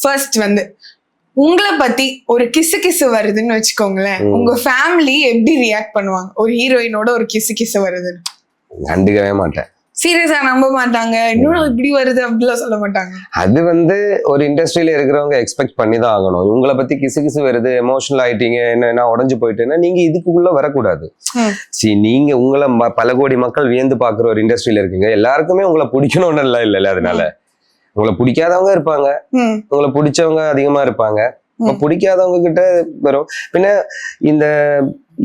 First வந்து உங்களை பத்தி ஒரு கிசு வருதுன்னு வச்சுக்கோங்களேன், உங்க ஃபேமிலி எப்படி ரியாக்ட் பண்ணுவாங்க? ஒரு ஹீரோயினோட ஒரு கிசு வருதுன்னு கண்டுக்கவே மாட்டேன். சீரியஸா நம்ப மாட்டாங்க. இன்னும் இப்படி வருது அப்படிலாம் சொல்ல மாட்டாங்க. அது வந்து ஒரு இண்டஸ்ட்ரியில இருக்கிறவங்க எக்ஸ்பெக்ட் பண்ணி தான் ஆகணும். உங்களை பத்தி கிசு வருது, எமோஷனல் ஆயிட்டீங்க, என்ன உடஞ்சு போயிட்டேன்னா நீங்க இதுக்குள்ள வரக்கூடாது. நீங்க உங்களை பல கோடி மக்கள் வியந்து பாக்குற ஒரு இண்டஸ்ட்ரியில இருக்கீங்க. எல்லாருக்குமே உங்களை பிடிக்கணும்னு எல்லாம் இல்ல. அதனால உங்களை பிடிக்காதவங்க இருப்பாங்க, உங்களை பிடிச்சவங்க அதிகமா இருப்பாங்க. பிடிக்காதவங்க கிட்ட வரும். பின்ன இந்த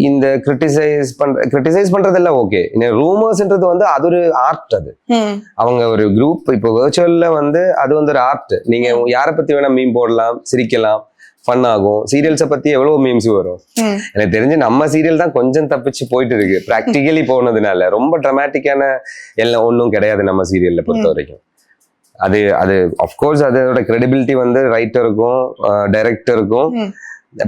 இந்த கிரிட்டிசைஸ் பண்றதெல்லாம் ஓகே. ரூமர்ஸ்ன்றது வந்து அது ஒரு ஆர்ட். அது அவங்க ஒரு குரூப் இப்போ வெர்ச்சுவல்ல வந்து அது வந்து ஒரு ஆர்ட். நீங்க யாரை பத்தி வேணா மீம் போடலாம், சிரிக்கலாம், ஃபன் ஆகும். சீரியல்ஸை பத்தி எவ்வளவு மீம்ஸ் வரும். எனக்கு தெரிஞ்சு நம்ம சீரியல் தான் கொஞ்சம் தப்பிச்சு போயிட்டு இருக்கு ப்ராக்டிகலி போனதுனால. ரொம்ப ட்ராமாட்டிக்கான எல்லாம் ஒன்றும் கிடையாது நம்ம சீரியல்ல பொறுத்த வரைக்கும். அது அது அஃப்கோர்ஸ் அதோட கிரெடிபிலிட்டி வந்து ரைட்டருக்கும் டைரக்டருக்கும்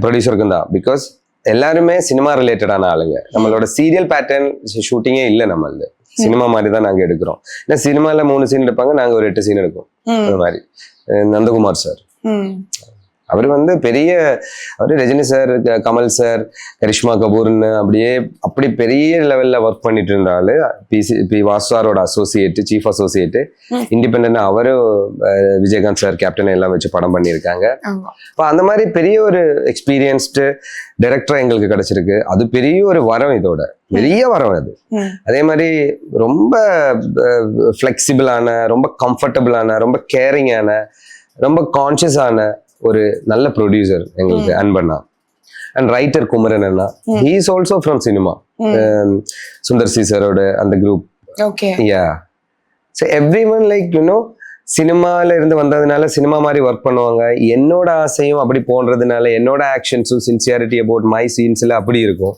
ப்ரொடியூசருக்கும் தான். பிகாஸ் எல்லாருமே சினிமா ரிலேட்டடான ஆளுங்க. நம்மளோட சீரியல் பேட்டர்ன் ஷூட்டிங்கே இல்லை. நம்மளது சினிமா மாதிரி தான் நாங்க எடுக்கிறோம். ஏன்னா சினிமால 3 சீன் எடுப்பாங்க, நாங்க ஒரு 8 சீன் எடுப்போம். அந்த மாதிரி நந்தகுமார் சார் அவர் வந்து அவரு ரஜினி சார், கமல் சார், கரிஷ்மா கபூர்னு அப்படி பெரிய லெவல்ல ஒர்க் பண்ணிட்டு இருந்தாலும் பி வாசுவாரோட அசோசியேட், சீஃப் அசோசியேட், இண்டிபெண்டன்ட் அவரும் விஜயகாந்த் சார் கேப்டன் எல்லாம் வச்சு படம் பண்ணியிருக்காங்க. இப்போ அந்த மாதிரி பெரிய ஒரு எக்ஸ்பீரியன்ஸ்டு டைரக்டர் எங்களுக்கு கிடைச்சிருக்கு. அது பெரிய ஒரு வரம், இதோட பெரிய வரம் அது. அதே மாதிரி ரொம்ப ஃபிளெக்சிபிளான, ரொம்ப கம்ஃபர்டபுளான, ரொம்ப கேரிங்கான, ரொம்ப கான்சியஸான ஒரு நல்ல ப்ரொடியூசர் எங்களுக்கு அன்பண்ணா. அண்ட் ரைட்டர் குமரன் அண்ணா, he is also from cinema. Sundar C சாரோட அந்த group. Yeah, so everyone like சினிமால இருந்து வந்ததுனால சினிமா மாதிரி ஒர்க் பண்ணுவாங்க. என்னோட ஆசையும் அப்படி போன்றதுனால என்னோட ஆக்ஷன்ஸும் சின்சியாரிட்டி அபவுட் மை சீன்ஸ்ல அப்படி இருக்கும்.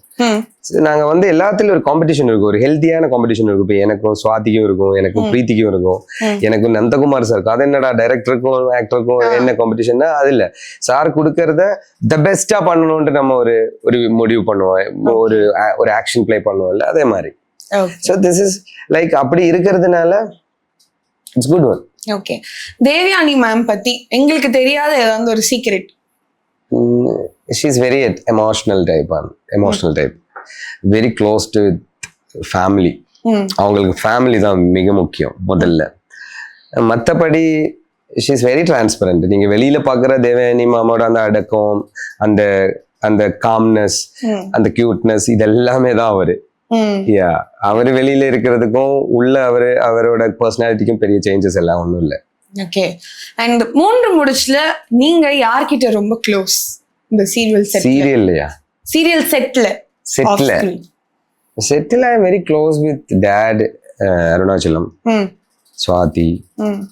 நாங்க வந்து எல்லாத்துலயும் ஒரு காம்படிஷன் இருக்கும், ஒரு ஹெல்த்தியான காம்படிஷன் இருக்கும். இப்போ எனக்கும் சுவாதிக்கும் இருக்கும், எனக்கும் பிரீத்திக்கும் இருக்கும், எனக்கும் நந்தகுமார் சார் இருக்கும். அது என்னடா டைரக்டருக்கும் ஆக்டருக்கும் என்ன காம்படிஷன்னா அது இல்லை. சார் கொடுக்கறத த பெஸ்டா பண்ணணும்ட்டு நம்ம ஒரு முடிவு பண்ணுவோம், ஒரு ஆக்ஷன் பிளே பண்ணுவோம்ல, அதே மாதிரி. ஸோ திஸ் இஸ் லைக் அப்படி இருக்கிறதுனால it's good one. Okay, Devayani ma'am பத்தி எங்களுக்கு தெரியாத ஏதாவது ஒரு secret? she is very emotional type, very close to family. அவங்களுக்கு ஃபேமிலி தான் மிக முக்கியம் முதல்ல. மற்றபடி she is very transparent. நீங்க வெளியில பாக்குற தேவயானி மாமோட அந்த அடக்கம், அந்த காம்னஸ், அந்த கியூட்னஸ், இது எல்லாமே தான் அவரு. அவரு வெளியில இருக்கிறதுக்கும் உள்ள அவரோட பர்சனாலிட்டிக்கும் பெரிய சேஞ்சஸ் எல்லாம் ஒண்ணும் இல்ல. ஓகே, அண்ட் 3 முடிச்சுல நீங்க யார்கிட்ட ரொம்ப க்ளோஸ்? இந்த சீரியல் செட்ல ஐ வெரி க்ளோஸ் வித் டாட், அருணாச்சலம், சுவாதி,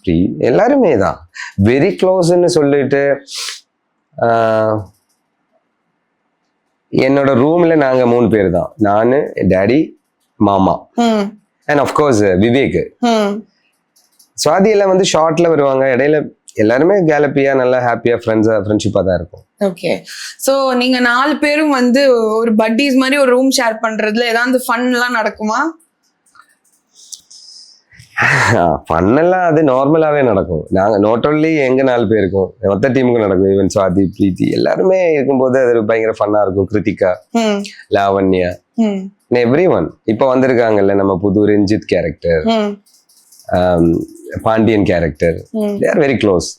ப்ரீ, எல்லாருமே தான் வெரி க்ளோஸ்ன்னு சொல்லிட்டு. என்னோட ரூம்ல நாங்க 3 பேர் தான், நானு, டாடி, மாமா, அண்ட் ஆஃப்கோர்ஸ் விவேக். சுவாதி எல்லாம் வந்து ஷார்ட்ல வருவாங்க. இடையில எல்லாருமே கேலப்பியா, நல்லா ஹாப்பியா ஃப்ரெண்ட்ஷிப்பா தான் இருக்கும். ஓகே, சோ நீங்க 4 பேரும் வந்து ஒரு பட்டீஸ் மாதிரி ஒரு ரூம் ஷேர் பண்றதுல ஏதாவது ஃபன் எல்லாம் நடக்குமா? ஃபன்னெல்லாம் அது நார்மலாவே நடக்கும். நாங்க நாட் ஓன்லி எங்க 4 பேருக்கும், மொத்த டீமுக்கும் நடக்கும். ஈவன் சுவாதி, பிரீத்தி எல்லாருமே இருக்கும்போது அது பயங்கர ஃபன்னா இருக்கும். Kiruthika, Lavanya, everyone. இப்ப வந்திருக்காங்கல்ல நம்ம புது Ranjith character, Pandian character, they are very close.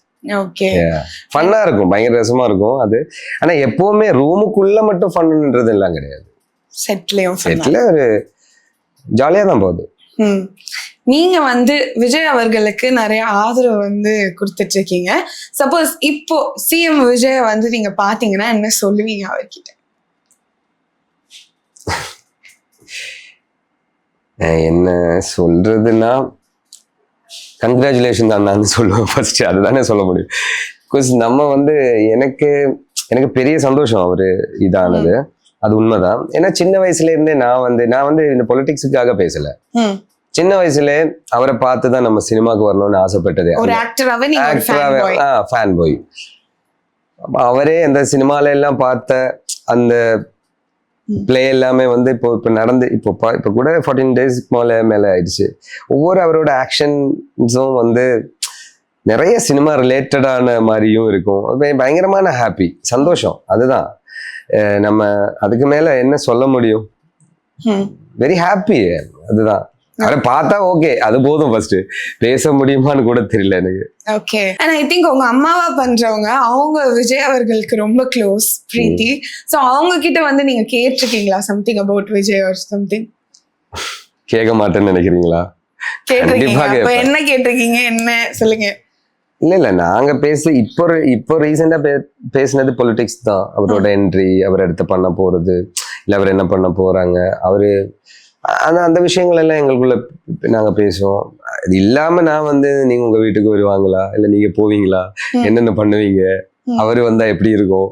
Okay, ஃபன்னா இருக்கும், பயங்கர ரசமா இருக்கும் அது. ஆனா எப்பவுமே ரூமுக்குள்ள மட்டும் ஃபன்னுன்றது எல்லாம் கிடையாது. செட்ல ஒரு ஜாலியா தான் போகுது. நீங்க வந்து விஜய் அவர்களுக்கு நிறைய ஆதரவு வந்து கொடுத்துட்டு இருக்கீங்க. சப்போஸ் இப்போ சிஎம் விஜய் வந்து நீங்க பாத்தீங்கன்னா என்ன சொல்லுவீங்க அவர்கிட்ட? என்ன சொல்றதுன்னா, கங்க்ராச்சுலேஷன் தான் நான் சொல்லுவேன் ஃபர்ஸ்ட். அதுதானே சொல்ல முடியும். பிகாஸ் நம்ம வந்து எனக்கு பெரிய சந்தோஷம் அவரு இதானது, அது உண்மைதான். ஏன்னா சின்ன வயசுல இருந்தே நான் வந்து இந்த பொலிட்டிக்ஸுக்காக பேசல. சின்ன வயசுல அவரை பார்த்துதான் நம்ம சினிமாக்கு வரணும்னு ஆசைப்பட்டது. Fan boy. அவரே அந்த சினிமால எல்லாம் பார்த்த அந்த பிளே எல்லாமே வந்து இப்போ நடந்து இப்போ கூட 14 days மேல ஆயிடுச்சு. ஒவ்வொரு அவரோட ஆக்ஷன்ஸும் வந்து நிறைய சினிமா ரிலேட்டடான மாதிரியும் இருக்கும். பயங்கரமான ஹாப்பி, சந்தோஷம். அதுதான் நம்ம அதுக்கு மேல என்ன சொல்ல முடியும். Very happy. அதுதான் அவரை பார்த்தா ஓகே, அது போதும். ஃபர்ஸ்ட் பேச முடியுமான்னு கூட தெரியல எனக்கு. ஓகே. அண்ட் ஐ திங்க் உங்க அம்மாவா பண்றவங்க அவங்க விஜய் அவர்களுக்கு ரொம்ப க்ளோஸ், பிரீத்தி. சோ அவங்க கிட்ட வந்து நீங்க கேட்டிருக்கீங்களா something about Vijay or something? கேட்க மாட்டேன்னு நினைக்கிறீங்களா? கேட்டிருக்கீங்க. அப்ப என்ன கேட்டிருக்கீங்க, என்ன சொல்லுங்க. இல்ல நாங்க இப்போ ரீசெண்டா பேசினது பொலிட்டிக்ஸ் தான். அவரோட என்ட்ரி, அவர் எடுத்து பண்ண போறது, இல்ல அவர் என்ன பண்ண போறாங்க, அவரு அந்த விஷயங்கள் எல்லாம் எங்களுக்குள்ள நாங்க பேசுவோம். இது இல்லாம நான் வந்து நீங்க உங்க வீட்டுக்கு வருவாங்களா, இல்ல நீங்க போவீங்களா, என்னென்ன பண்ணுவீங்க, அவரு வந்தா எப்படி இருக்கும்,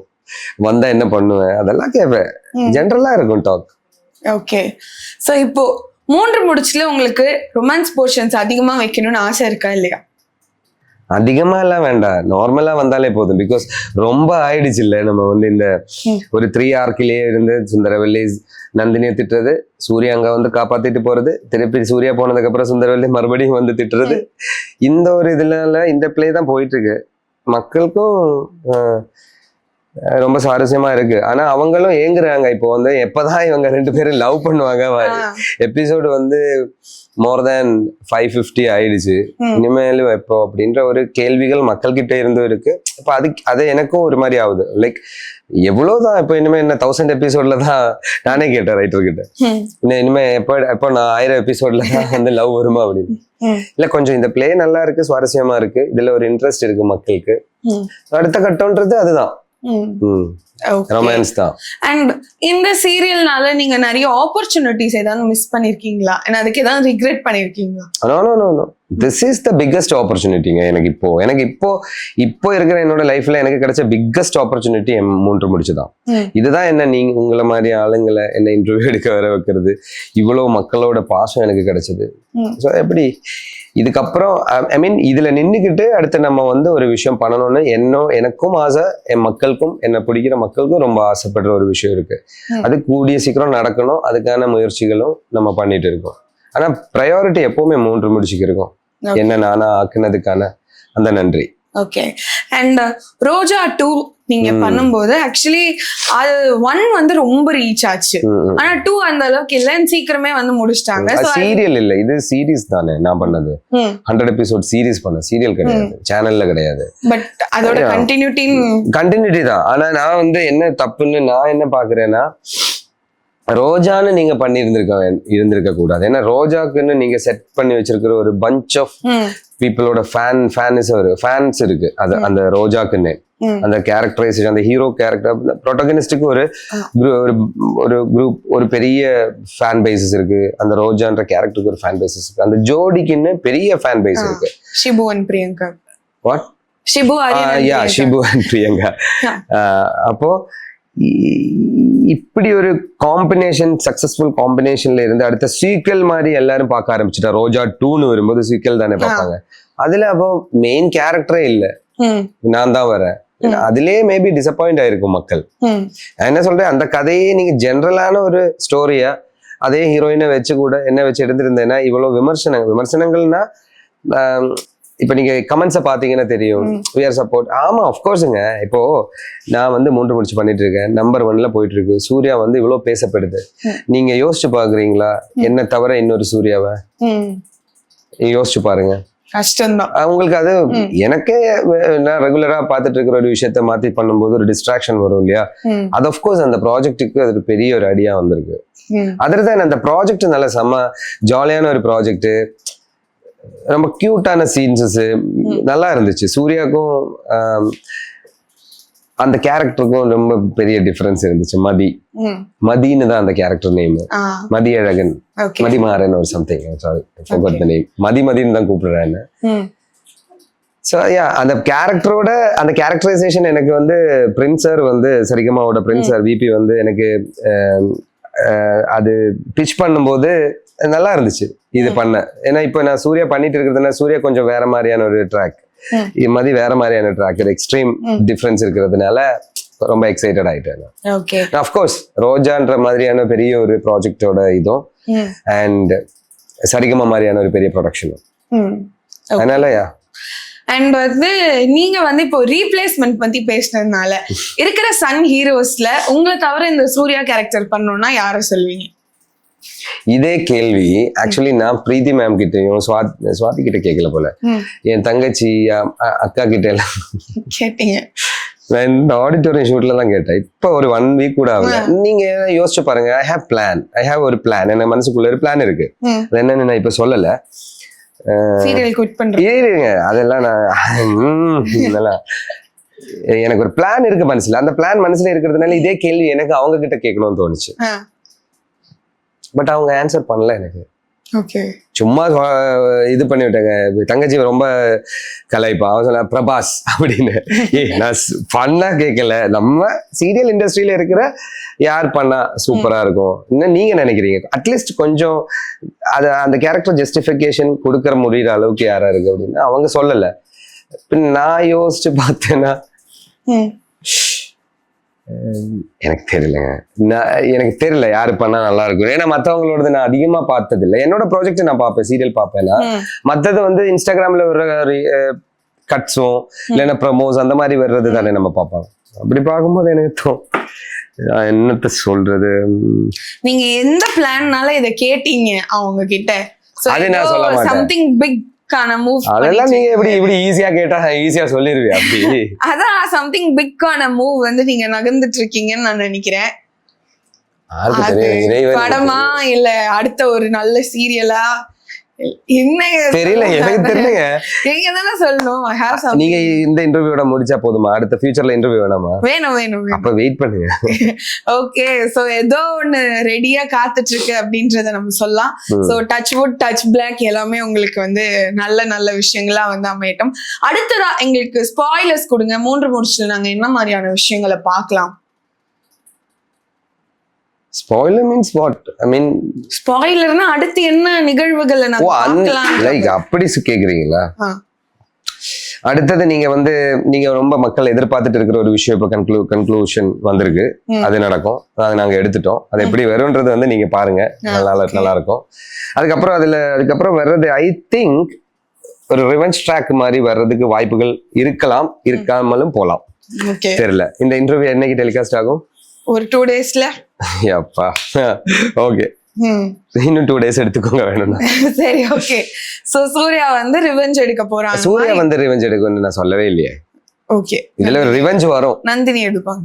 வந்தா என்ன பண்ணுவேன், அதெல்லாம் கேட்பேன். ஜென்ரலா இருக்கும் டாக். ஓகே. சோ இப்போ 3 முடிச்சுல உங்களுக்கு ரொமான்ஸ் போர்ஷன்ஸ் அதிகமா வைக்கணும்னு ஆசை இருக்கா இல்லையா? அதிகமா எல்லாம் வேண்டாம், நார்மலா வந்தாலே போதும். பிகாஸ் ரொம்ப ஆயிடுச்சு இல்ல, நம்ம வந்து இந்த ஒரு 3 ஆர்க்கிலேயே இருந்து சுந்தரவல்லி நந்தினியை திட்டுறது, சூர்யா அங்க வந்து காப்பாத்திட்டு போறது, திருப்பி சூர்யா போனதுக்கு அப்புறம் சுந்தரவல்லி மறுபடியும் வந்து திட்டுறது, இந்த ஒரு இதுல இந்த பிளே தான் போயிட்டு இருக்கு. மக்களுக்கும் ரொம்ப சுவாரஸ்யமா இருக்கு. ஆனா அவங்களும் ஏங்குறாங்க இப்போ வந்து எப்பதான் இவங்க 2 பேரும் லவ் பண்ணுவாங்க. எபிசோடு வந்து மோர் தேன் 550 ஆயிடுச்சு, இனிமேலும் எப்போ அப்படின்ற ஒரு கேள்விகள் மக்கள் கிட்ட இருந்தும் இருக்கு. இப்ப அது எனக்கும் ஒரு மாதிரி ஆகுது. லைக் எவ்வளவுதான் இப்போ இனிமே என்ன 1000 எபிசோட்ல தான் நானே கேட்டேன் ரைட்டர் கிட்ட, இனிமே எப்போ நான் 1000 எபிசோட்ல தான் வந்து லவ் வருமா அப்படின்னு. இல்ல கொஞ்சம் இந்த பிளே நல்லா இருக்கு, சுவாரஸ்யமா இருக்கு, இதுல ஒரு இன்ட்ரெஸ்ட் இருக்கு மக்களுக்கு. அடுத்த கட்டம்ன்றது அதுதான் ரொமான்ஸ் தான். அண்ட் இந்த சீரியல்னால நீங்க நிறைய ஆப்பர்ச்சுனிட்டிஸ் ஏதாவது மிஸ் பண்ணிருக்கீங்களா? அதுக்கு ஏதாவது ரிக்ரெட் பண்ணிருக்கீங்களா? No, this is the biggest ஆப்பர்ச்சுனிட்டிங்க. எனக்கு இப்போ இருக்கிற என்னோட லைஃப்ல எனக்கு கிடைச்ச பிக்கஸ்ட் ஆப்பர்ச்சுனிட்டி 3 முடிச்சுதான். இதுதான் என்ன நீங்க உங்களை மாதிரி ஆளுங்களை என்ன இன்டர்வியூ எடுக்க வர வைக்கிறது, இவ்வளவு மக்களோட பாசம் எனக்கு கிடைச்சது. ஸோ எப்படி இதுக்கப்புறம் ஐ மீன் இதுல நின்றுக்கிட்டு அடுத்து நம்ம வந்து ஒரு விஷயம் பண்ணணும்னு எனக்கும் ஆசை, என் மக்களுக்கும், என்னை பிடிக்கிற மக்களுக்கும் ரொம்ப ஆசைப்படுற ஒரு விஷயம் இருக்கு. அது கூடிய சீக்கிரம் நடக்கணும். அதுக்கான முயற்சிகளும் நம்ம பண்ணிட்டு இருக்கோம். ஆனா ப்ரையாரிட்டி எப்பவுமே 3 முடிச்சுக்கு இருக்கும். என்ன நானா ஆக்குனதுக்கான அந்த நன்றி. ஓகே. அண்ட் ரோஜா 2 நீங்க பண்ணும்போது ஆக்சுவலி அது 1 வந்து ரொம்ப ரீச் ஆச்சு, ஆனா 2 அந்த அளவுக்கு இல்ல, சீக்கிரமே வந்து முடிச்சிட்டாங்க. சீரியல் இல்ல, இது சீரிஸ் தானே. நான் பண்ணது 100 எபிசோட் சீரிஸ் பண்ண, சீரியல் கிடையாது, சேனல்ல கிடையாது. பட் அதோட கண்டினியூட்டி தான். ஆனா நான் வந்து என்ன தப்புன்னு நான் என்ன பாக்குறேன்னா, ரோஜான்னு நீங்க பண்ணி இருந்திருக்க கூடாது. ஏன்னா ரோஜாக்குன்னு நீங்க செட் பண்ணி வச்சிருக்கிற ஒரு பஞ்ச் ஆஃப் பீப்புளோட ஃபேன்ஸ் இருக்கு. அது அந்த ரோஜாக்குன்னு அந்த கேரக்டரைசேஷன், அந்த ஹீரோ கேரக்டர் ப்ரோட்டகனிஸ்டுக்கு ஒரு குரூப், ஒரு பெரிய ஃபேன் பேசஸ் இருக்கு. அந்த ரோஜான்ற கேரக்டருக்கு ஒரு ஃபேன் பேசஸ் இருக்கு. அந்த ஜோடிக்குன்னு பெரிய ஃபேன் பேஸ் இருக்கு. Shibu and Priyanka. What? Shibu and Priyanka. அப்போ இப்படி ஒரு காம்பினேஷன், சக்சஸ்ஃபுல் காம்பினேஷன்ல இருந்து அடுத்த சீக்வல் மாதிரி எல்லாரும் பார்க்க ஆரம்பிச்சுட்டா. ரோஜா 2ன்னு வரும்போது சீக்வல் தானே பார்ப்பாங்க. அதுல அப்போ மெயின் கேரக்டரே இல்ல, நான் தான் வரேன். அதுலயே மேபி டிசப்பாயிண்ட் ஆயிருக்கும் மக்கள். நான் என்ன சொல்றேன், அந்த கதையே நீங்க ஜென்ரலான ஒரு ஸ்டோரியா அதே ஹீரோயினை வச்சு கூட என்ன வச்சு எடுத்திருந்தேன்னா இவ்வளவு விமர்சனங்கள்னா இப்ப நீங்க கமெண்ட்ஸை பாத்தீங்கன்னா தெரியும். we are support. ஆமா அஃப்கோர்ஸுங்க. இப்போ நான் வந்து 3 முடிச்சு பண்ணிட்டு இருக்கேன், நம்பர் 1ல போயிட்டு இருக்கு. சூர்யா வந்து இவ்வளவு பேசப்படுது. நீங்க யோசிச்சு பாக்குறீங்களா என்ன தவிர இன்னொரு சூர்யாவை? யோசிச்சு பாருங்க, கஷ்டம்தான் உங்களுக்கு. அது எனக்கே நான் ரெகுலரா பாத்துட்டு இருக்கிற ஒரு விஷயத்த மாத்தி பண்ணும்போது ஒரு டிஸ்ட்ராக்ஷன் வரும் இல்லையா? அது அஃப்கோர்ஸ் அந்த ப்ராஜெக்டுக்கு அது பெரிய ஒரு அடியா வந்திருக்கு. அதர்தான் அந்த ப்ராஜெக்ட் நல்ல செம்ம ஜாலியான ஒரு ப்ராஜெக்ட், ரொம்ப கியூட்டான சீன்ஸஸ் நல்லா இருந்துச்சு. சூர்யாக்கும் அந்த கேரக்டருக்கும் ரொம்ப பெரிய டிஃபரன்ஸ் இருந்துச்சு. மதின்னு தான் அந்த கேரக்டர் நேம். மதி அழகன், மதிமாறன் ஒரு something, sorry forgot the name. மதின்னு தான் கூப்பிடுறேன். ஸோ அந்த கேரக்டரோட அந்த கேரக்டரைசேஷன் எனக்கு வந்து பிரின்ஸ் சார் வந்து சரிகமாவோட பிரின்ஸ் சார் விபி வந்து எனக்கு அது பிச் பண்ணும்போது நல்லா இருந்துச்சு இது பண்ண. ஏன்னா இப்போ நான் சூர்யா பண்ணிட்டு இருக்கிறதுனா சூர்யா கொஞ்சம் வேற மாதிரியான ஒரு ட்ராக், மதி வேற மாதிரியான ட்ராக், எக்ஸ்ட்ரீம் டிஃபரன்ஸ் இருக்கிறதுனால ரொம்ப எக்ஸைட்டட் ஆயிட்டேன். அஃப்கோர்ஸ் ரோஜான்ற மாதிரியான பெரிய ஒரு ப்ராஜெக்டோட இதுவும் அண்ட் சரிகமா மாதிரியான ஒரு பெரிய ப்ரொடக்ஷனும், அதனால அண்ட் வந்து நீங்க வந்து இப்போ ரீப்ளேஸ்மெண்ட் பத்தி பேசினதுனால இருக்கிற சன் ஹீரோஸ்ல உங்களை தவிர இந்த சூர்யா கேரக்டர் பண்ணணும்னா யாரை சொல்வீங்க? இதே கேள்வி ஆக்சுவலி நான் பிரீத்தி மேம் கிட்டயும் சுவாதி கிட்ட கேட்கல போல, என் தங்கச்சி அக்கா கிட்ட எல்லாம் கேட்டீங்க. நான் இந்த ஆடிட்டோரியம் ஷூட்ல தான் கேட்டேன். இப்போ ஒரு 1 வீக் கூட ஆகல. நீங்க யோசிச்சு பாருங்க. ஐ ஹேவ் ஒரு பிளான். என்ன மனசுக்குள்ள ஒரு பிளான் இருக்கு. அது என்னன்னு நான் இப்ப சொல்லல. சீரியல் குவிட் பண்றேன் அதெல்லாம் இதெல்லாம் எனக்கு ஒரு பிளான் இருக்கு மனசுல. அந்த பிளான் மனசுல இருக்கிறதுனால இதே கேள்வி எனக்கு அவங்க கிட்ட கேட்கணும்னு தோணுச்சு. பட் அவங்க ஆன்சர் பண்ணல எனக்கு. சும்மா இது பண்ணி விட்டாங்க. தங்கச்சி ரொம்ப கலாய்ப்பா. அவன் சொன்ன பிரபாஸ் அப்படின்னு. நான் பண்ணா கேட்கல. நம்ம சீரியல் இண்டஸ்ட்ரியில இருக்கிற யார் பண்ணா சூப்பரா இருக்கும் இன்னும் நீங்க நினைக்கிறீங்க? அட்லீஸ்ட் கொஞ்சம் அந்த கேரக்டர் ஜஸ்டிஃபிகேஷன் கொடுக்கற முடியற அளவுக்கு யாரா இருக்கு அப்படின்னு அவங்க சொல்லல. நான் யோசிச்சு பார்த்தேன்னா எனக்கு தெரியலங்க. எனக்கு தெரியல யாரு பண்ணா நல்லா இருக்கும். ஏன்னா மத்தவங்களோடது நான் அதிகமா பார்த்தது இல்லை. என்னோட ப்ராஜெக்ட் நான் பார்ப்பேன், சீரியல் பார்ப்பேன்னா. மத்தது வந்து இன்ஸ்டாகிராம்ல வர்ற கட்ஸும் இல்லைன்னா ப்ரமோஸ் அந்த மாதிரி வர்றது தானே நம்ம பார்ப்போம். அப்படி பார்க்கும்போது எனக்கு என்னத்த சொல்றது, நீங்க எந்த பிளான்னால இதை கேட்டீங்க அவங்க கிட்ட? அது நான் சொல்ல மாட்டேன். சம்திங் பிக் அதெல்லாம் நீங்க இப்படி ஈஸியா கேட்டா ஈஸியா சொல்லிருவீங்க. அப்படி அதான் சம்திங் பிக்கான மூவ் வந்து நீங்க நகர்ந்துட்டு இருக்கீங்கன்னு நான் நினைக்கிறேன். படமா இல்ல அடுத்த ஒரு நல்ல சீரியலா என்ன தெரியல, எனக்கு தெரியலங்க. நீங்க தானே சொல்லணும். நீங்க இந்த இன்டர்வியூட முடிச்சா போதுமா? அடுத்த ஃபியூச்சர்ல இன்டர்வியூ வேணாமா? வேணும். அப்ப வெயிட் பண்ணுங்க. ஓகே, சோ ஏதோ ஒண்ணு ரெடியா காத்துட்டு இருக்கு அப்படின்றத நம்ம சொல்லலாம். So touch wood touch black எல்லாமே உங்களுக்கு வந்து நல்ல நல்ல விஷயங்களா வந்து அமையட்டும். அடுத்ததா எங்களுக்கு ஸ்பாயிலர்ஸ் கொடுங்க. 3 முடிச்சுட்டு நாங்க என்ன மாதிரியான விஷயங்களை பார்க்கலாம்? Spoiler means what? I mean, ஸ்பாயிலர்னா அடுத்து என்ன நிகழ்வுகளை நான் பார்க்கலாம் லைக் அப்படி கேக்குறீங்களா? அடுத்தது நீங்க ரொம்ப மக்கள் எதிர்பார்த்துட்டு இருக்கிற ஒரு விஷயம் இப்ப கன்க்ளூஷன் வந்திருக்கு. அது நடக்கும். அது நாங்க எடுத்துட்டோம். அது எப்படி வரும்ன்றது வந்து நீங்க பாருங்க. நல்லா இருக்கும். அதுக்கப்புறம் வர்றது ஐ திங்க் ஒரு ரிவெஞ்ச் ட்ராக் மாதிரி வர்றதுக்கு வாய்ப்புகள் இருக்கலாம், இருக்காமலும் போலாம். தெரியல. இந்த இன்டர்வியூ என்னைக்கு டெலிகாஸ்ட் ஆகும்? ஒரு 2 டேஸ்ல. அப்பா ஓகே, இன்னும் 2 டேஸ் எடுத்துக்கோங்க வேணும்னா. சரி, ஓகே. சோ சூர்யா வந்து ரிவெஞ்ச் எடுக்க போறாங்க. சூர்யா வந்து ரிவெஞ்ச் எடுக்கணும்னு நான் சொல்லவே இல்லையே. ஓகே, இதுல ஒரு ரிவெஞ்ச் வரும். நந்தினி எடுப்பாங்க.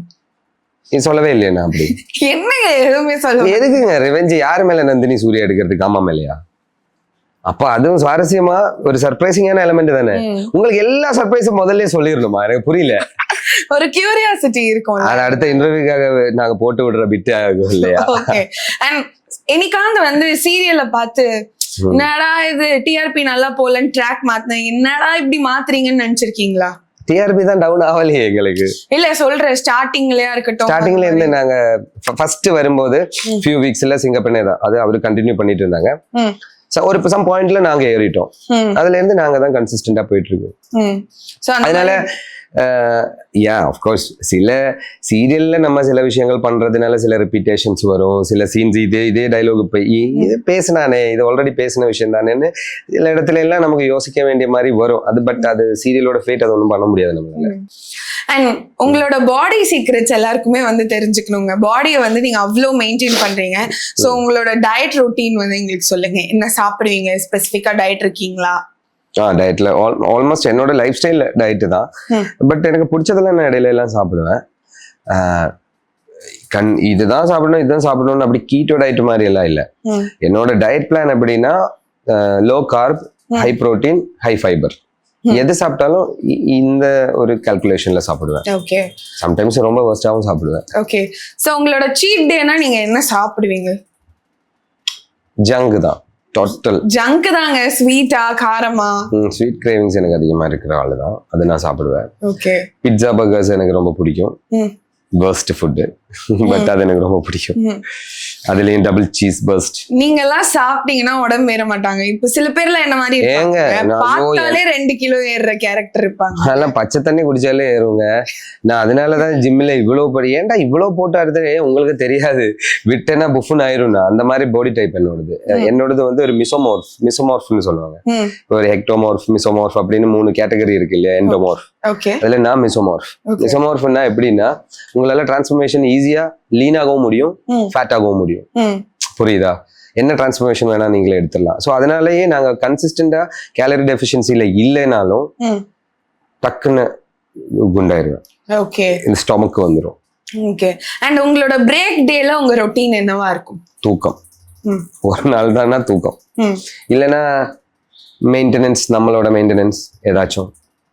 நீ சொல்லவே இல்லையா? நான் அப்படி என்னங்க எதுவுமே சொல்ல. எதுக்குங்க ரிவெஞ்ச்? யாரு மேல? நந்தினி சூர்யா எடுக்கிறதுக்கு அம்மா மேலையா? அப்ப அதுவும் சுவாரஸ்யமா ஒரு சர்ப்ரைசிங்கான எலிமெண்ட் தானே. உங்களுக்கு எல்லா சர்ப்ரைஸும் முதல்ல சொல்லிடணுமா? எனக்கு புரியல. ஒரு கியூரியாசிட்டி இருக்கும். அது அடுத்த இன்டர்வியூக்காக நாங்க போட்டு விடுற பிட் ஆகும் இல்லையா? ஓகே. அண்ட் என்னைக்காவது வந்து சீரியல்ல பார்த்து என்னடா இது டிஆர்பி நல்லா போலன்னு ட்ராக் மாத்தின, என்னடா இப்படி மாத்துறீங்கன்னு நினைச்சிருக்கீங்களா? டிஆர்பி தான் டவுன் ஆகலையே எங்களுக்கு. இல்ல சொல்றேன், ஸ்டார்டிங்லயா இருக்கட்டும். ஸ்டார்டிங்ல இருந்து நாங்க ஃபர்ஸ்ட் வரும்போது ஃபியூ வீக்ஸ்ல சிங்கப்பெண்ணே தான் அது அவரு கண்டினியூ பண்ணிட்டு இருந்தாங்க. ஒரு சம் பாயிண்ட்ல நாங்க ஏறிட்டோம். அதுல இருந்து நாங்க தான் கன்சிஸ்டன்டா போயிட்டு இருக்கோம். அதனால ஆஃப்கோர்ஸ் சில சீரியல்ல நம்ம சில விஷயங்கள் பண்றதுனால சில ரிப்பீட்டேஷன்ஸ் வரும். சில சீன்ஸ் இதே டைலாக் போய் இது பேசினானே, இது ஆல்ரெடி பேசின விஷயம் தானேன்னு சில இடத்துல எல்லாம் நமக்கு யோசிக்க வேண்டிய மாதிரி வரும். அது பட் அது சீரியலோட ஃபேட், அது ஒன்றும் பண்ண முடியாது நம்மளால. அண்ட் உங்களோட பாடி சீக்ரெட்ஸ் எல்லாருக்குமே வந்து தெரிஞ்சுக்கணுங்க. பாடியை வந்து நீங்க அவ்வளோ மெயின்டைன் பண்றீங்க. ஸோ உங்களோட டயட் ரொட்டீன் வந்து எங்களுக்கு சொல்லுங்க. என்ன சாப்பிடுவீங்க? ஸ்பெசிஃபிக்கா டயட் இருக்கீங்களா? டயட்ல ஆல்மோஸ்ட் என்னோட லைஃப் ஸ்டைல் டயட்டு தான். பட் எனக்கு பிடிச்சதெல்லாம் நான் இடையில எல்லாம் சாப்பிடுவேன். இதுதான் சாப்பிடணும்னு அப்படி கீட்டோ டயட் மாதிரி எல்லாம் இல்லை. என்னோட டயட் பிளான் எப்படின்னா low corp, high protein, high fibre. எது சாப்பிட்டாலும் இந்த ஒரு கால்குலேஷன்ல சாப்பிடுவேன். ஓகே. சம்டைம்ஸ் ரொம்ப வர்ஸ்டாவும் சாப்பிடுவேன். ஓகே. சோ உங்களோட சீட் டேனா நீங்க என்ன சாப்பிடுவீங்க? ஜங்க் தான். டோட்டல் ஜங்க் தாங்க. ஸ்வீட்டா காரமா? ஸ்வீட் கிரேவிங்ஸ் எனக்கு அதிகமா இருக்கிற ஆளு தான். அது நான் சாப்பிடுவேன். ஓகே. பிட்சா, பர்கர்ஸ் எனக்கு ரொம்ப பிடிக்கும். Worst food. பட் அது எனக்கு ரொம்ப பிடிக்கும். அதுலயும் டபுள் சீஸ் பர்ஸ்ட். நீங்க எல்லாம் சாப்பிட்டீங்கன்னா உடம்பு ஏற மாட்டாங்க. இப்ப சில பேர்ல என்ன மாதிரி ஏங்க பார்த்தாலே 2 கிலோ ஏறுற கேரக்டர் இருப்பாங்க. அதெல்லாம் பச்சை தண்ணி குடிச்சாலே ஏறுங்க. நான் அதனாலதான் ஜிம்ல இவ்வளவு படி ஏன்டா இவ்வளவு போட்டாருது உங்களுக்கு தெரியாது, விட்டேன்னா புஃபுன்னு ஆயிரும்னா அந்த மாதிரி பாடி டைப் என்னோடது. என்னோடது வந்து ஒரு மிசோமார்ஃப்னு சொல்லுவாங்க. ஒரு ஹெக்டோமார்ஃப், மிசோமார்ஃப் அப்படின்னு 3 கேட்டகரி இருக்கு இல்லையா, எண்டோமார்ஃப். அதுல நான் மிசோமார்ஃப்னா எப்படின்னா உங்களால டிரான்ஸ்ஃபர்மேஷன் ஈஸியா லீன் ஆகவும் முடியும், ஃபேட் ஆகவும் முடியும். புரியுதா? என்ன டிரான்ஸ்ஃபர்மேஷன் வேணா நீங்களே எடுத்துடலாம். ஸோ அதனாலயே நாங்க கன்சிஸ்டண்டா கேலரி டெஃபிஷியன்சில இல்லைனாலும் டக்குன்னு குண்டாயிருவேன். ஓகே, இந்த ஸ்டொமக் வந்துடும். ஓகே. அண்ட் உங்களோட பிரேக் டேல உங்க ரொட்டீன் என்னவா இருக்கும்? தூக்கம். ஒரு நாள் தானா தூக்கம், இல்லைன்னா மெயின்டெனன்ஸ், நம்மளோட மெயின்டெனன்ஸ் ஏதாச்சும்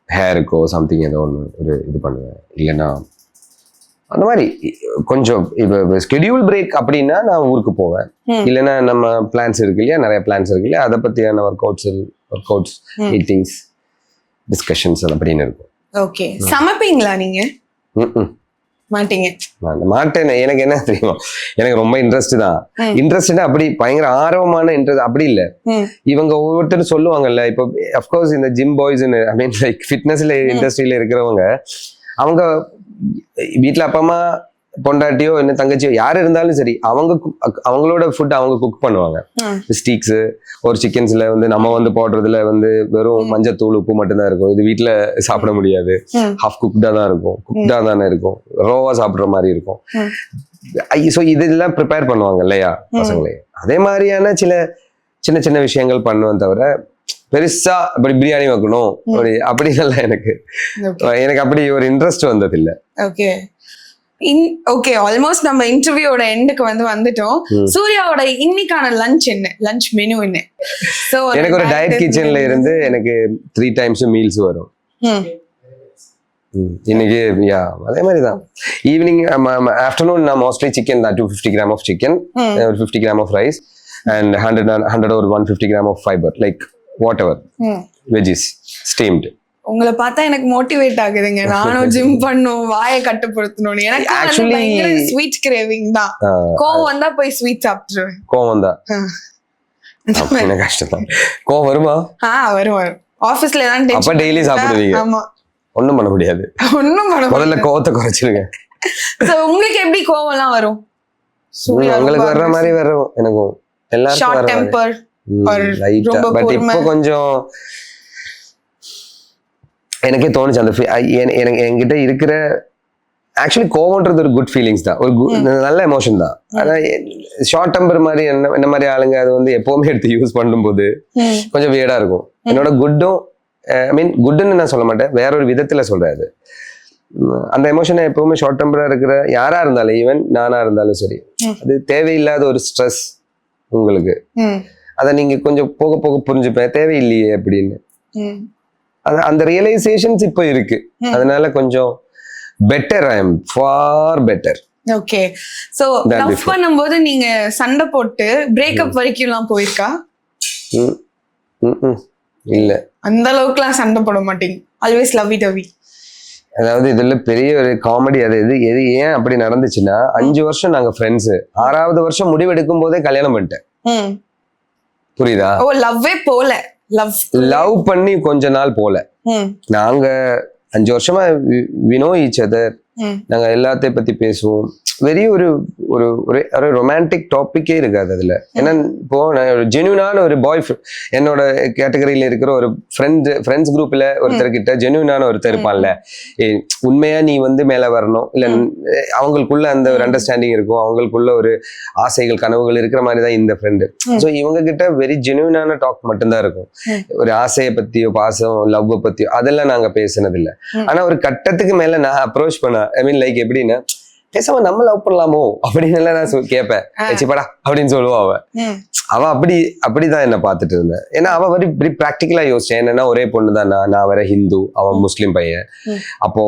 ஹேருக்கோ சம்திங் ஏதோ ஒன்று ஒரு இது பண்ணுவேன். இல்லைன்னா அந்த மாதிரி கொஞ்சம் இப்போ ஸ்கெடியூல் பிரேக் அப்படின்னா நான் ஊருக்கு போவேன். இல்லைன்னா நம்ம பிளான்ஸ் இருக்கு இல்லையா, நிறைய பிளான்ஸ் இருக்கு இல்லையா, அதை பற்றியான ஒர்க் அவுட்ஸ் மீட்டிங்ஸ் டிஸ்கஷன்ஸ் அப்படின்னு இருக்கும். ஓகே. சமைப்பீங்களா நீங்க? மாட்டீங்க? மாட்டேன். எனக்கு என்ன தெரியுமா, எனக்கு ரொம்ப இன்ட்ரெஸ்ட் தான். இன்ட்ரெஸ்ட் அப்படி பயங்கர ஆர்வமான இன்ட்ரெஸ்ட் அப்படி இல்லை. இவங்க ஒவ்வொருத்தரும் சொல்லுவாங்கல்ல, இப்போ அஃப்கோர்ஸ் இந்த gym boys I mean like ஃபிட்னஸ்ல இண்டஸ்ட்ரியில இருக்கிறவங்க, அவங்க வீட்டுல அப்பா அம்மா பொண்டாட்டியோ என்ன தங்கச்சியோ யார் இருந்தாலும் சரி, அவங்களோட ஃபுட் அவங்க குக் பண்ணுவாங்க. ஸ்டீக்ஸ் ஒரு சிக்கன்ஸ்ல வந்து நம்ம வந்து போடுறதுல வந்து வெறும் மஞ்சத்தூள் உப்பு மட்டும்தான் இருக்கும். இது வீட்டுல சாப்பிட முடியாது, ஹாஃப் குக்டா தான் இருக்கும், குக்டா தானே இருக்கும், ரோவா சாப்பிடுற மாதிரி இருக்கும். ஸோ இதெல்லாம் ப்ரிப்பேர் பண்ணுவாங்க இல்லையா பசங்களே. அதே மாதிரியான சின்ன சின்ன விஷயங்கள் பண்ணுவேன் தவிர பெருசா அப்படி பிரியாணி வைக்கணும் அப்படின்னெல்லாம் எனக்கு அப்படி ஒரு இன்ட்ரெஸ்ட் வந்தது இல்லை. Okay, okay. ஆல்மோஸ்ட் நம்ம இன்டர்வியூவோட எண்டுக்கு வந்துட்டோம். சூர்யாவோட இன்னைக்கான லஞ்ச் மெனு என்ன? சோ எனக்கு ஒரு டயட் கிச்சன்ல இருந்து எனக்கு 3 times மீல்ஸ் வரும். இன்னைக்கு அதே மாதிரிதான். ஈவினிங் ஆஃப்டர்நூன் நான் மோஸ்ட்லி சிக்கன் தான், 250 grams of chicken, 50 grams of rice and 100 or 150 grams of fiber, like whatever veggies steamed. உங்களை பார்த்தா எனக்கு மோட்டிவேட் ஆகுதுங்க. நானும் ஜிம் பண்ணும், வாயை கட்டுப்படுத்தணும். எனக்கு ஆக்சுவலி ஸ்வீட் கிரேவிங் தான். கோவம் வந்தா போய் ஸ்வீட் சாப்பிட்டுருவேன். கோவம் வந்தா என்ன கஷ்டம் தான். கோவம் வருமா? வரும். ஆபீஸ்ல தான் அப்ப டெய்லி சாப்பிடுவீங்க? ஆமா. ஒண்ணும் பண்ண முடியாது. முதல்ல கோவத்தை குறைச்சிருங்க. சோ உங்களுக்கு எப்படி கோவம் எல்லாம் வரும்? உங்களுக்கு வர்ற மாதிரி வரும். எனக்கும் எல்லாருக்கும் ஷார்ட் டெம்பர் லைட்டா. பட் இப்போ கொஞ்சம் எனக்கே தோணுச்சு அந்த என்கிட்ட இருக்கிற ஆக்சுவலி கோவம்ன்றது ஒரு குட் ஃபீலிங்ஸ் தான், ஒரு நல்ல எமோஷன் தான். அதான் ஷார்ட் டெம்பர் மாதிரி என்ன மாதிரி ஆளுங்க அது வந்து எப்பவுமே எடுத்து யூஸ் பண்ணும்போது கொஞ்சம் வியர்டா இருக்கும். என்னோட குட்டும் ஐ மீன் குட்னு நான் சொல்ல மாட்டேன், வேற ஒரு விதத்துல சொல்றேன். அது அந்த எமோஷனை எப்பவுமே ஷார்ட் டெம்பரா இருக்கிற யாரா இருந்தாலும், ஈவன் நானா இருந்தாலும் சரி, அது தேவையில்லாத ஒரு ஸ்ட்ரெஸ் உங்களுக்கு. அதை நீங்க கொஞ்சம் போக போக புரிஞ்சுப்பேன், தேவையில்லையே அப்படின்னு. அந்த ரியலைசேஷன்ஸ் இப்போ இருக்கு. அதனால கொஞ்சம் better, I am for better. Okay. So love பண்ணும்போது நீங்க சண்டை போட்டு பிரேக்கப் வரைக்கும்லாம் போயிருக்கா? இல்ல, அந்த அளவுக்குலாம் சண்டை போட மாட்டீங்க. ஆல்வேஸ் லவ் இட் அவி. அதாவது இதுல பெரிய ஒரு காமெடி எது ஏன் அப்படி நடந்துச்சுன்னா, 5 வருஷம் நாங்க ஃப்ரெண்ட்ஸ். 6வது வருஷம் முடிவெடுக்கும் போதே கல்யாணம் பண்ணிட்டேன். புரியுதா? ஓ, லவ்வே போல. லவ் பண்ணி கொஞ்ச நாள் போல. நாங்க 5 வருஷமா we know each other. நாங்க எல்லாத்தையும் பத்தி பேசுவோம். வெரி ஒரு ரொமான்டிக் டாபிக்கே இருக்காது அதுல. ஏன்னா இப்போ நான் ஒரு ஜென்யூனான ஒரு பாய் என்னோட கேட்டகரியில இருக்கிற ஒரு ஃப்ரெண்ட்ஸ் குரூப்ல ஒருத்தர்கிட்ட ஜென்யூனான ஒருத்தர் இருப்பான்ல, உண்மையா நீ வந்து மேல வரணும், இல்ல அவங்களுக்குள்ள அந்த ஒரு அண்டர்ஸ்டாண்டிங் இருக்கும், அவங்களுக்குள்ள ஒரு ஆசைகள் கனவுகள் இருக்கிற மாதிரி தான் இந்த ஃப்ரெண்டு. ஸோ இவங்க கிட்ட வெரி ஜென்யூனான டாக் மட்டும்தான் இருக்கும். ஒரு ஆசையை பத்தியோ பாசம் லவ் பத்தியோ அதெல்லாம் நாங்க பேசினது இல்லை. ஆனா ஒரு கட்டத்துக்கு மேல நான் அப்ரோச் பண்ண, ஐ மீன் லைக் எப்படின்னா, பேசாம நம்ம லவ் பண்ணலாமோ அப்படின்னு எல்லாம் நான் கேட்பேன். படா அப்படின்னு சொல்லுவான் அவன் அப்படிதான் என்ன பார்த்துட்டு இருந்தேன். ஏன்னா அவன் வெரி பிராக்டிக்கலா யோசிச்சேன். என்னன்னா ஒரே பொண்ணுதான், நான் வேற ஹிந்து, அவன் முஸ்லீம் பையன். அப்போ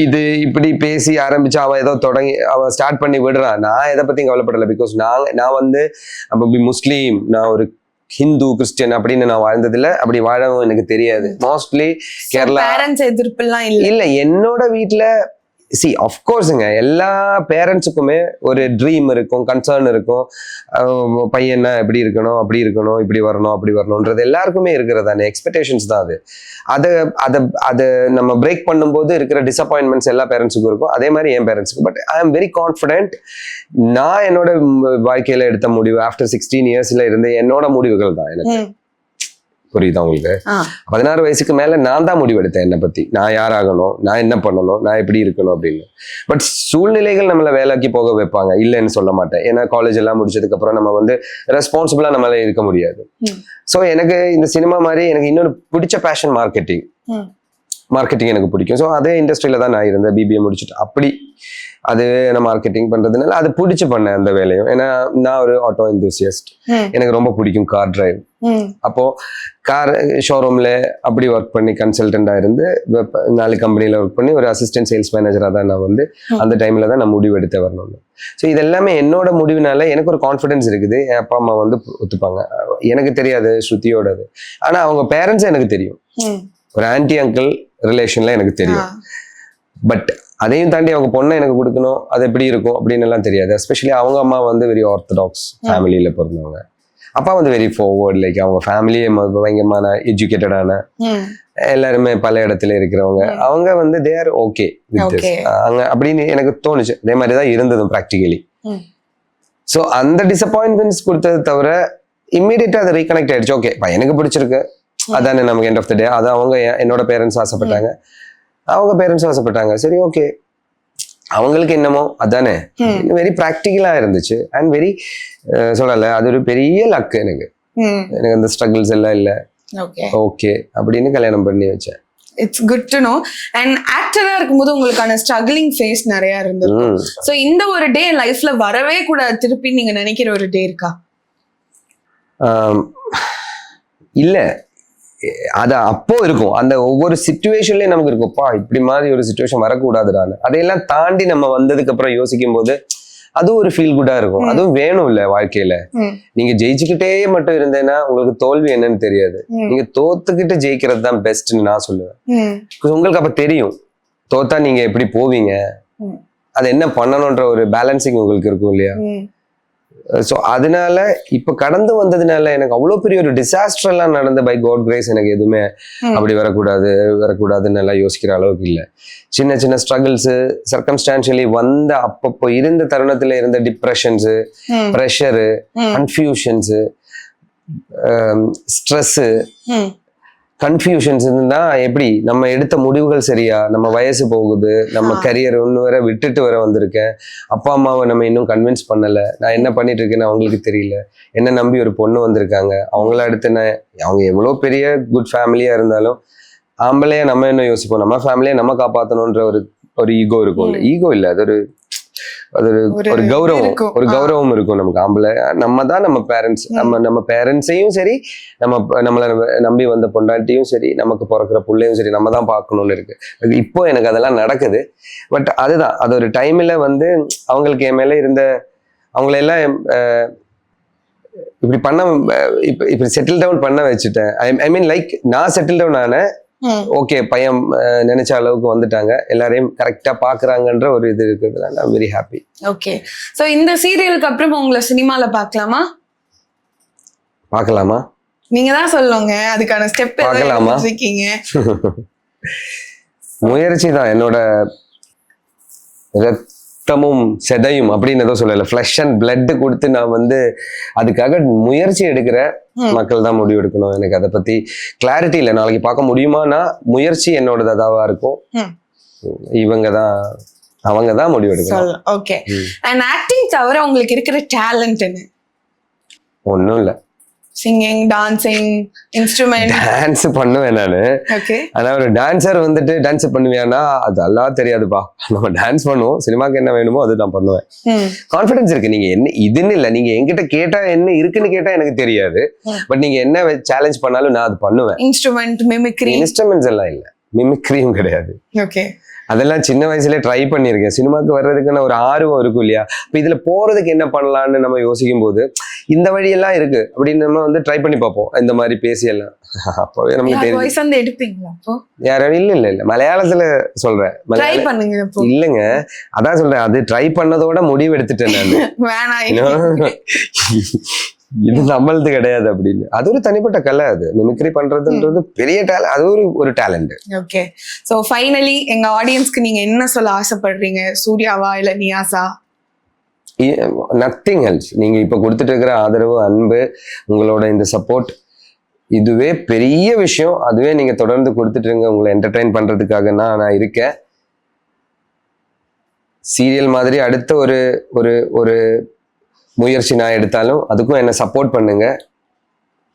இது இப்படி பேசி ஆரம்பிச்சு அவன் ஏதோ தொடங்கி அவன் ஸ்டார்ட் பண்ணி விடுறான். நான் எதை பத்தியும் கவலைப்படலை. பிகாஸ் நான் வந்து அப்ப முஸ்லீம், நான் ஒரு ஹிந்து கிறிஸ்டியன் அப்படின்னு நான் வாழ்ந்ததில்ல, அப்படி வாழவும் எனக்கு தெரியாது. மோஸ்ட்லி கேரளா எதிர்ப்புலாம் இல்ல. என்னோட வீட்டுல அஃப்கோர்ஸுங்க எல்லா பேரண்ட்ஸுக்குமே ஒரு ட்ரீம் இருக்கும், கன்சர்ன் இருக்கும். பையன் எப்படி இருக்கணும், அப்படி இருக்கணும், இப்படி வரணும், அப்படி வரணும்ன்றது எல்லாருக்குமே இருக்கிறதானே எக்ஸ்பெக்டேஷன்ஸ் தான் அது. அதை அதை அதை நம்ம பிரேக் பண்ணும்போது இருக்கிற டிசப்பாயின்மெண்ட்ஸ் எல்லா பேரண்ட்ஸுக்கும் இருக்கும். அதே மாதிரி என் பேரண்ட்ஸுக்கு. But I am very confident. நான் என்னோட வாழ்க்கையில எடுத்த முடிவு ஆஃப்டர் 16 இயர்ஸ்ல இருந்து என்னோட முடிவுகள் தான் எனக்கு. புரியுதா உங்களுக்கு? 16 வயசுக்கு மேல நான் தான் முடிவெடுத்தேன் என்னை பத்தி. நான் யாராகணும், நான் என்ன பண்ணணும், நான் எப்படி இருக்கணும் அப்படின்னு. பட் சூழ்நிலைகள் நம்மளை வேலைக்கு போக வைப்பாங்க, இல்லைன்னு சொல்ல மாட்டேன். ஏன்னா காலேஜ் எல்லாம் முடிச்சதுக்கு அப்புறம் நம்ம வந்து ரெஸ்பான்சிபிளா நம்மளால இருக்க முடியாது. ஸோ எனக்கு இந்த சினிமா மாதிரி எனக்கு இன்னொரு பிடிச்ச பேஷன் மார்க்கெட்டிங் எனக்கு பிடிக்கும். ஸோ அதே இண்டஸ்ட்ரியில தான் நான் இருந்தேன், பிபிஏ முடிச்சுட்டு. அப்படி அது நான் மார்க்கெட்டிங் பண்றதுனால அது பிடிச்சு பண்ணேன் அந்த வேலையும். ஏன்னா நான் ஒரு ஆட்டோ எந்தூசியஸ்ட், எனக்கு ரொம்ப பிடிக்கும் கார் டிரைவ். அப்போ கார் ஷோரூம்ல அப்படி ஒர்க் பண்ணி கன்சல்டண்டா இருந்து 4 கம்பெனில ஒர்க் பண்ணி ஒரு அசிஸ்டன்ட் சேல்ஸ் மேனேஜரா தான் நான் வந்து அந்த டைம்ல தான் நான் முடிவு எடுத்து வரணும். ஸோ இது எல்லாமே என்னோட முடிவுனால எனக்கு ஒரு கான்ஃபிடன்ஸ் இருக்குது. என் அப்பா அம்மா வந்து ஒத்துப்பாங்க. எனக்கு தெரியாது ஸ்ருதியோடது, ஆனா அவங்க பேரண்ட்ஸ் எனக்கு தெரியும். ஒரு ஆன்டி அங்கிள் ரிலேஷன்ல எனக்கு தெரியும். பட் அதையும் தாண்டி அவங்க பொண்ணை எனக்கு கொடுக்கணும், அது எப்படி இருக்கும் அப்படின்னு எல்லாம் தெரியாது. எஸ்பெஷலி அவங்க அம்மா வந்து வெரி ஆர்த்தடாக்ஸ் ஃபேமிலியில பிறந்தவங்க. அப்பா வந்து வெரி ஃபார்வர்ட், லைக் அவங்க ஃபேமிலியே பயங்கரமான எஜுகேட்டடான, எல்லாருமே பல இடத்துல இருக்கிறவங்க. அவங்க வந்து they are okay with this அங்க அப்படின்னு எனக்கு தோணுச்சு. அதே மாதிரி தான் இருந்ததும் ப்ராக்டிகலி. ஸோ அந்த டிசப்பாயின்மெண்ட்ஸ் கொடுத்தது தவிர இம்மீடியட்டா அதை ரீகனெக்ட் ஆயிடுச்சு. ஓகே எனக்கு பிடிச்சிருக்கு, அதானே நமக்கு எண்ட் ஆஃப் த டே. அது அவங்க என்னோட பேரண்ட்ஸ் ஆசைப்பட்டாங்க, அவங்க பேரண்ட்ஸ் ஆசைப்பட்டாங்க, சரி ஓகே அவங்களுக்கு என்னமோ அதானே. வெரி ப்ராக்டிக்கலா இருந்துச்சு அண்ட் வெரி சொல்லல, அது ஒரு பெரிய லக். எனக்கு அந்த ஸ்ட்ரகிள்ஸ் எல்லாம் இல்லை. ஓகே அப்படின்னு கல்யாணம் பண்ணி வச்சேன். It's good to know. And ஆக்டரா இருக்கும்போது உங்களுக்கான ஸ்ட்ரகிளிங் ஃபேஸ் நிறைய இருந்திருக்கும். ஸோ இந்த ஒரு டே லைஃப்ல வரவே கூடாது திருப்பி நீங்க நினைக்கிற ஒரு டே இருக்கா? இல்ல, அது அப்போ இருக்கும். அந்த ஒவ்வொரு சிச்சுவேஷன்லயும் நமக்கு இருக்கும்ப்பா இப்படி மாதிரி ஒரு சிச்சுவேஷன் வரக்கூடாதுடான்னு. அதையெல்லாம் தாண்டி நம்ம வந்ததுக்கு அப்புறம் யோசிக்கும் போது அதுவும் ஒரு ஃபீல் குட்டா இருக்கும். அதுவும் வேணும் இல்ல வாழ்க்கையில. நீங்க ஜெயிச்சுக்கிட்டே மட்டும் இருந்தேன்னா உங்களுக்கு தோல்வி என்னன்னு தெரியாது. நீங்க தோத்துக்கிட்டு ஜெயிக்கிறது தான் பெஸ்ட்னு நான் சொல்லுவேன். உங்களுக்கு அப்ப தெரியும் தோத்தா நீங்க எப்படி போவீங்க, அது என்ன பண்ணணும்ன்ற ஒரு பேலன்சிங் உங்களுக்கு இருக்கும் இல்லையா? ஸோ அதனால இப்ப கடந்து வந்ததுனால எனக்கு அவ்வளவு பெரிய ஒரு டிசாஸ்டர் எல்லாம் நடந்த பை காட் கிரேஸ் எனக்கு எதுவுமே அப்படி வரக்கூடாதுன்னு எல்லாம் யோசிக்கிற அளவுக்கு இல்லை. சின்ன சின்ன ஸ்ட்ரகிள்ஸ் சர்க்கம்ஸ்டான்ஷியலி வந்த அப்பப்போ இருந்த தருணத்துல இருந்த டிப்ரெஷன்ஸு, ப்ரெஷரு, கன்ஃபியூஷன்ஸு, ஸ்ட்ரெஸ்ஸு, கன்ஃபியூஷன்ஸ் இருந்தா எப்படி நம்ம எடுத்த முடிவுகள் சரியா, நம்ம வயசு போகுது, நம்ம கரியர் ஒன்று வர விட்டுட்டு வர வந்திருக்கேன், அப்பா அம்மாவை நம்ம இன்னும் கன்வின்ஸ் பண்ணல, நான் என்ன பண்ணிட்டு இருக்கேன்னு அவங்களுக்கு தெரியல, என்ன நம்பி ஒரு பொண்ணு வந்திருக்காங்க, அவங்கள அடுத்து நான் அவங்க எவ்வளோ பெரிய குட் ஃபேமிலியா இருந்தாலும் ஆம்பளையா நம்ம என்ன யோசிப்போம், நம்ம ஃபேமிலியை நம்ம காப்பாற்றணுன்ற ஒரு ஈகோ இருக்கும். ஈகோ இல்லை, அது ஒரு கௌரவம் இருக்கும் நமக்கு. ஆம்பளை நம்ம தான் நம்ம பேரண்ட்ஸ், நம்ம பேரண்ட்ஸையும் சரி, நம்மளை நம்பி வந்த பொண்டாட்டியும் சரி, நமக்கு பிறக்கிற பிள்ளையும் சரி, நம்ம தான் பார்க்கணும்னு இருக்கு. இப்போ எனக்கு அதெல்லாம் நடக்குது. பட் அதுதான் அது ஒரு டைம்ல வந்து அவங்களுக்கு என் மேல இருந்த அவங்களெல்லாம் இப்படி பண்ண இப்படி செட்டில் டவுன் பண்ண வச்சுட்டேன். ஐ மீன் லைக் நான் செட்டில் டவுன் ஆனேன். ஓகே பையன் நினைச்ச அளவுக்கு வந்துட்டாங்க, எல்லாரையும் கரெக்டா பாக்குறாங்கன்ற ஒரு இது இருக்கிறதுனால I am very happy. Okay, so இந்த சீரியலுக்கு அப்புறம் உங்களை சினிமால பார்க்கலாமா? நீங்க தான் சொல்லுங்க, அதுக்கான ஸ்டெப் பார்க்கலாமா இருக்கீங்க. முயற்சி தான் என்னோட ரத்தமும் செதையும் அப்படின்னு ஏதோ சொல்லல, ஃப்ளஷ் அண்ட் பிளட் கொடுத்து நான் வந்து அதுக்காக முயற்சி எடுக்கிற மக்கள் தான் முடிவு எடுக்கணும். எனக்கு அதை பத்தி கிளாரிட்டி இல்லை. நாளைக்கு பார்க்க முடியுமானா முயற்சி என்னோடது அதாவா இருக்கும். அவங்க தான் முடிவு எடுக்கணும். ஓகே, அண்ட் ஆக்டிங் தவிர உங்களுக்கு இருக்கிற டேலண்ட் என்ன? ஒன்றும் இல்லை. Singing, dancing, instrument? டான்ஸ் பண்ணுவேன் நானு. ஆனா ஒரு டான்சர் வந்துட்டு டான்ஸ் பண்ணுவேன்னா அதெல்லாம் தெரியாதுப்பா. நம்ம டான்ஸ் பண்ணுவோம், சினிமாக்கு என்ன வேணுமோ அது நான் பண்ணுவேன். கான்ஃபிடன்ஸ் இருக்கு. நீங்க என்ன இதுன்னு இல்லை, நீங்க என்கிட்ட கேட்டா என்ன இருக்குன்னு கேட்டா எனக்கு தெரியாது. பட் நீங்க என்ன சேலஞ்ச் பண்ணாலும் நான் அது பண்ணுவேன். Instrument, mimicry? இன்ஸ்ட்ருமெண்ட்ஸ் எல்லாம் இல்லை, மிமிக்ரியும் கிடையாது. ஓகே, அதெல்லாம் சின்ன வயசுல ட்ரை பண்ணியிருக்கேன். சினிமாக்கு வர்றதுக்குன்னு ஒரு ஆர்வம் இருக்கும் இல்லையா? இப்போ இதுல போறதுக்கு என்ன பண்ணலான்னு நம்ம யோசிக்கும் போது இந்த வழியெல்லாம் இருக்கு அப்படின்னு நம்ம வந்து ட்ரை பண்ணி பார்ப்போம். இந்த மாதிரி பேசியெல்லாம் அப்பவே நமக்கு தெரியும். வாய்ஸ் வந்து எடுப்பீங்களா அப்போ? யாரும் இல்ல மலையாளத்துல சொல்றேன். ட்ரை பண்ணுங்க அப்போ. இல்லைங்க, அதான் சொல்றேன், அது ட்ரை பண்ணதோட முடிவு எடுத்துட்டேன் நான். வேணாம் இது நம்மளது கிடையாது அப்படின்னு. அது ஒரு தனிப்பட்ட கலை. அது மிமிக்ரி பண்றதுன்றது பெரிய டேலண்ட், அது ஒரு டேலண்ட். ஓகே, சோ ஃபைனலி எங்க ஆடியன்ஸ்க்கு நீங்க என்ன சொல்ல ஆசைப்படுறீங்க? சூர்யாவா இல்ல நியாஸா? Nothing else. நீங்க இப்ப கொடுத்துட்டு இருக்கிற ஆதரவு, அன்பு, உங்களோட இந்த சப்போர்ட், இதுவே பெரிய விஷயம். அதுவே நீங்க தொடர்ந்து கொடுத்துட்டு இருங்க. உங்களை என்டர்டெயின் பண்றதுக்காக நான் இருக்கேன். சீரியல் மாதிரி அடுத்த ஒரு முயற்சி நான் எடுத்தாலும் அதுக்கும் என்ன சப்போர்ட் பண்ணுங்க.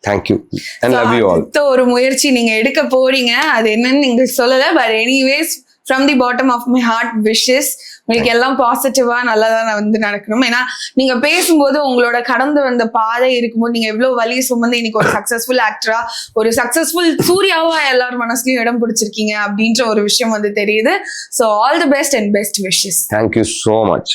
Thank you and love you all. ஒரு முயற்சி நீங்க எடுக்க போறீங்க, அது என்னன்னு நீங்க சொல்லல. But anyways, from the bottom of my heart wishes உங்களுக்கு எல்லாம் பாசிட்டிவா நல்லதா வந்து நடக்கணும். ஏன்னா நீங்க பேசும்போது உங்களோட கடந்து வந்த பாதை இருக்கும்போது நீங்க எவ்வளவு வலி சுமந்து இன்னைக்கு ஒரு சக்சஸ்ஃபுல் ஆக்டரா, ஒரு சக்சஸ்ஃபுல் சூர்யாவா எல்லாரும் மனசுலயும் இடம் பிடிச்சிருக்கீங்க அப்படின்ற ஒரு விஷயம் வந்து தெரியுது. So all the best and best wishes. Thank you so much.